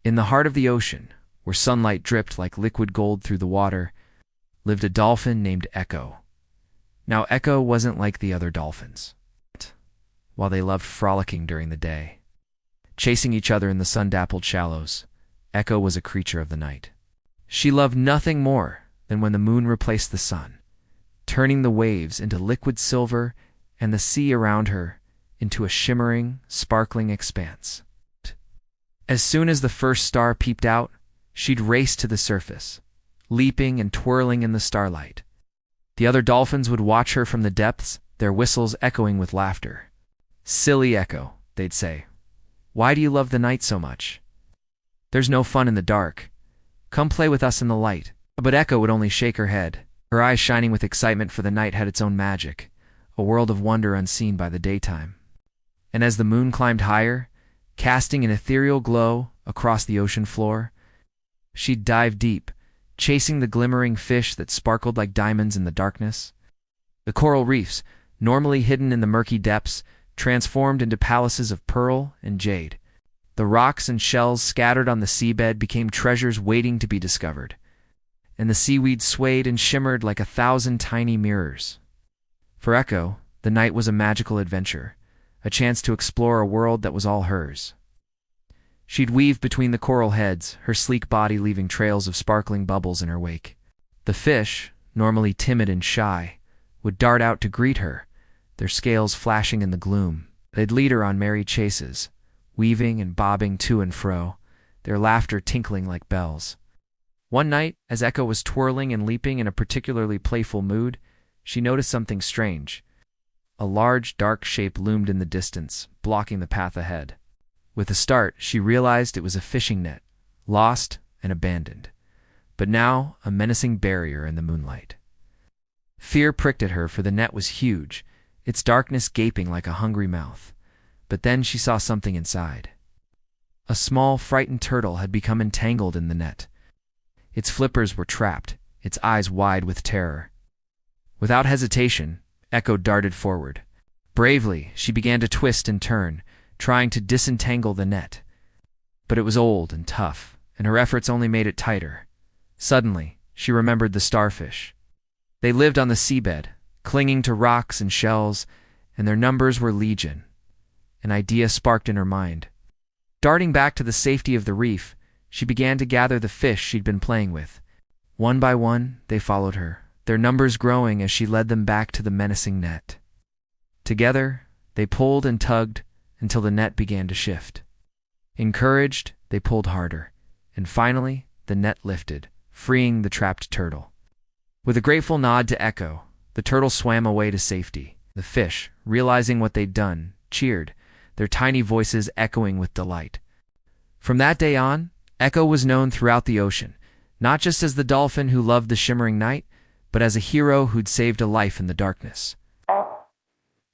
In the heart of the ocean, where sunlight dripped like liquid gold through the water, lived a dolphin named Echo. Now Echo wasn't like the other dolphins. While they loved frolicking during the day, chasing each other in the sun-dappled shallows, Echo was a creature of the night. She loved nothing more than when the moon replaced the sun, turning the waves into liquid silver and the sea around her into a shimmering, sparkling expanse. As soon as the first star peeped out, she'd race to the surface, leaping and twirling in the starlight. The other dolphins would watch her from the depths, their whistles echoing with laughter. "Silly Echo," they'd say. "Why do you love the night so much? There's no fun in the dark. Come play with us in the light." But Echo would only shake her head, her eyes shining with excitement, for the night had its own magic, a world of wonder unseen by the daytime. And as the moon climbed higher, casting an ethereal glow across the ocean floor, she'd dive deep, chasing the glimmering fish that sparkled like diamonds in the darkness. The coral reefs, normally hidden in the murky depths, transformed into palaces of pearl and jade. The rocks and shells scattered on the seabed became treasures waiting to be discovered, and the seaweed swayed and shimmered like 1,000 tiny mirrors. For Echo, the night was a magical adventure, a chance to explore a world that was all hers. She'd weave between the coral heads, her sleek body leaving trails of sparkling bubbles in her wake. The fish, normally timid and shy, would dart out to greet her, their scales flashing in the gloom. They'd lead her on merry chases, weaving and bobbing to and fro, their laughter tinkling like bells. One night, as Echo was twirling and leaping in a particularly playful mood, she noticed something strange. A large, dark shape loomed in the distance, blocking the path ahead. With a start, she realized it was a fishing net, lost and abandoned, but now a menacing barrier in the moonlight. Fear pricked at her, for the net was huge, its darkness gaping like a hungry mouth. But then she saw something inside. A small, frightened turtle had become entangled in the net. Its flippers were trapped, its eyes wide with terror. Without hesitation, Echo darted forward. Bravely, she began to twist and turn, trying to disentangle the net. But it was old and tough, and her efforts only made it tighter. Suddenly, she remembered the starfish. They lived on the seabed, clinging to rocks and shells, and their numbers were legion. An idea sparked in her mind. Darting back to the safety of the reef, she began to gather the fish she'd been playing with. One by one, they followed her, their numbers growing as she led them back to the menacing net. Together, they pulled and tugged until the net began to shift. Encouraged, they pulled harder, and finally, the net lifted, freeing the trapped turtle. With a grateful nod to Echo, the turtle swam away to safety. The fish, realizing what they'd done, cheered, their tiny voices echoing with delight. From that day on, Echo was known throughout the ocean, not just as the dolphin who loved the shimmering night, but as a hero who'd saved a life in the darkness.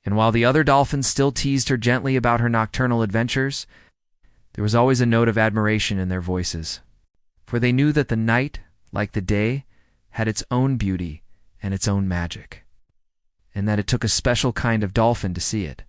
And while the other dolphins still teased her gently about her nocturnal adventures, there was always a note of admiration in their voices, for they knew that the night, like the day, had its own beauty and its own magic, and that it took a special kind of dolphin to see it.